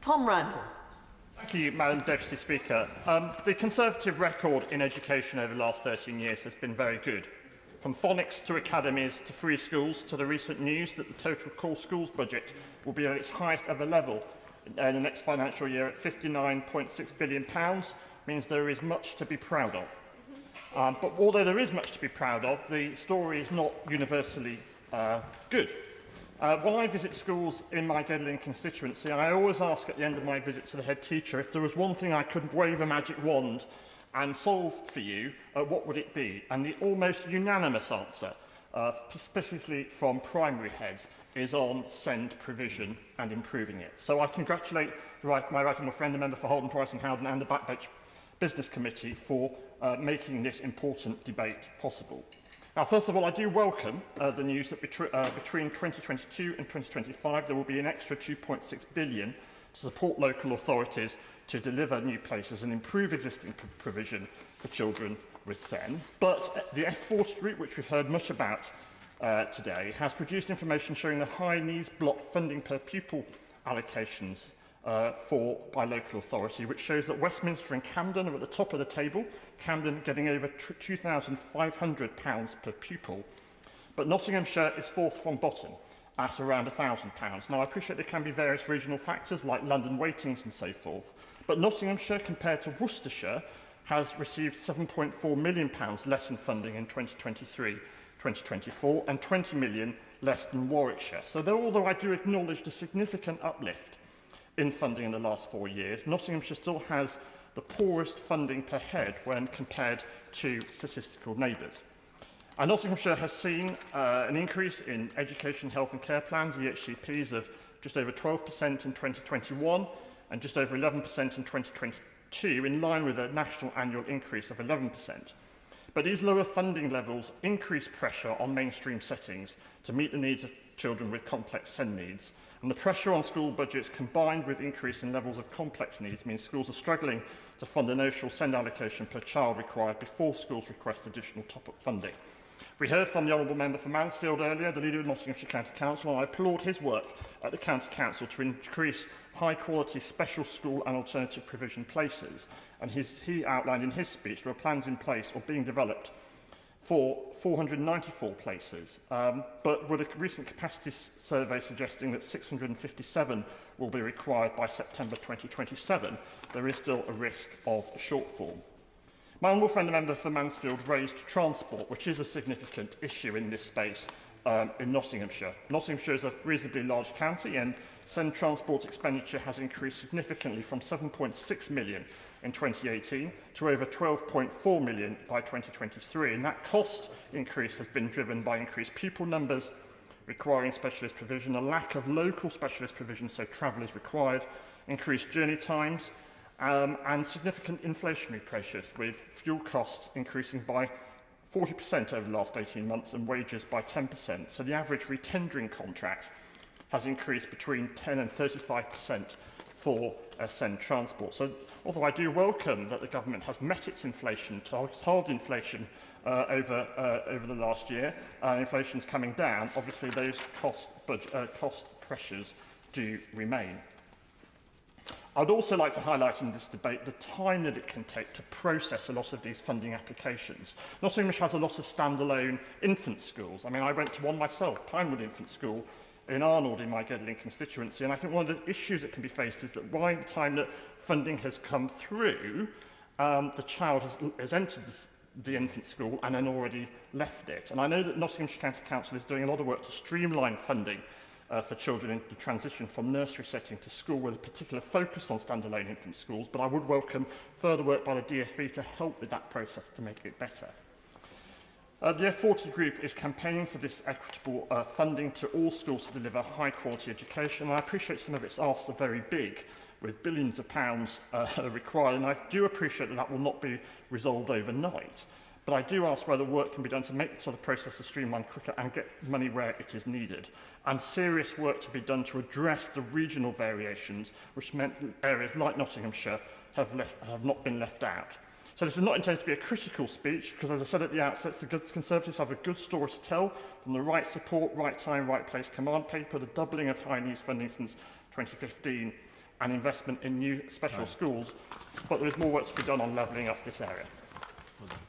Tom Randall. Thank you, Madam Deputy Speaker. The Conservative record in education over the last 13 years has been very good. From phonics to academies to free schools to the recent news that the total core schools budget will be at its highest ever level in the next financial year at £59.6 billion means there is much to be proud of. But although there is much to be proud of, the story is not universally good. When I visit schools in my Gedling constituency, I always ask at the end of my visit to the head teacher if there was one thing I could wave a magic wand and solve for you, what would it be? And the almost unanimous answer, specifically from primary heads, is on SEND provision and improving it. So I congratulate my right honourable friend, the member for Holden, Price and Howden and the Backbench Business Committee for making this important debate possible. Now, first of all, I do welcome the news that between 2022 and 2025 there will be an extra £2.6 billion to support local authorities to deliver new places and improve existing provision for children with SEN. But the F40 group, which we've heard much about today, has produced information showing the high needs block funding per pupil allocations by local authority, which shows that Westminster and Camden are at the top of the table, Camden getting over £2,500 per pupil, but Nottinghamshire is fourth from bottom at around £1,000. Now, I appreciate there can be various regional factors like London waitings and so forth, but Nottinghamshire, compared to Worcestershire, has received £7.4 million less in funding in 2023-2024 and £20 million less than Warwickshire. So although I do acknowledge the significant uplift in funding in the last 4 years, Nottinghamshire still has the poorest funding per head when compared to statistical neighbours. And Nottinghamshire has seen an increase in education, health and care plans, EHCPs, of just over 12% in 2021 and just over 11% in 2022, in line with a national annual increase of 11%. But these lower funding levels increase pressure on mainstream settings to meet the needs of children with complex SEND needs. And the pressure on school budgets, combined with increase in levels of complex needs, means schools are struggling to fund the notional SEND allocation per child required before schools request additional top-up funding. We heard from the Honourable Member for Mansfield earlier, the leader of Nottinghamshire County Council, and I applaud his work at the County Council to increase high-quality special school and alternative provision places. And he outlined in his speech there are plans in place or being developed for 494 places, but with a recent capacity survey suggesting that 657 will be required by September 2027, there is still a risk of a shortfall. My honourable friend, the member for Mansfield, raised transport, which is a significant issue in this space in Nottinghamshire. Nottinghamshire is a reasonably large county, and SEND transport expenditure has increased significantly from £7.6 million in 2018 to over £12.4 million by 2023. And that cost increase has been driven by increased pupil numbers requiring specialist provision, a lack of local specialist provision, so travel is required, increased journey times, and significant inflationary pressures, with fuel costs increasing by 40% over the last 18 months and wages by 10%. So the average retendering contract has increased between 10 and 35% for SEND transport. So although I do welcome that the government has met its inflation targets, halved inflation over the last year, inflation is coming down, obviously those cost pressures do remain. I would also like to highlight in this debate the time that it can take to process a lot of these funding applications. Nottinghamshire has a lot of standalone infant schools. I mean, I went to one myself, Pinewood Infants School in Arnold in my Gedling constituency, and I think one of the issues that can be faced is that by the time that funding has come through, the child has entered the infant school and then already left it. And I know that Nottinghamshire County Council is doing a lot of work to streamline funding for children in the transition from nursery setting to school, with a particular focus on standalone infant schools, but I would welcome further work by the DfE to help with that process to make it better. The F40 group is campaigning for this equitable funding to all schools to deliver high-quality education, and I appreciate some of its asks are very big, with billions of pounds required, and I do appreciate that that will not be resolved overnight. But I do ask whether work can be done to make the process streamlined quicker and get money where it is needed, and serious work to be done to address the regional variations, which meant areas like Nottinghamshire have not been left out. So this is not intended to be a critical speech, because as I said at the outset, the Conservatives have a good story to tell, from the right support, right time, right place command paper, the doubling of high needs funding since 2015, and investment in new special schools, but there is more work to be done on levelling up this area. Well done.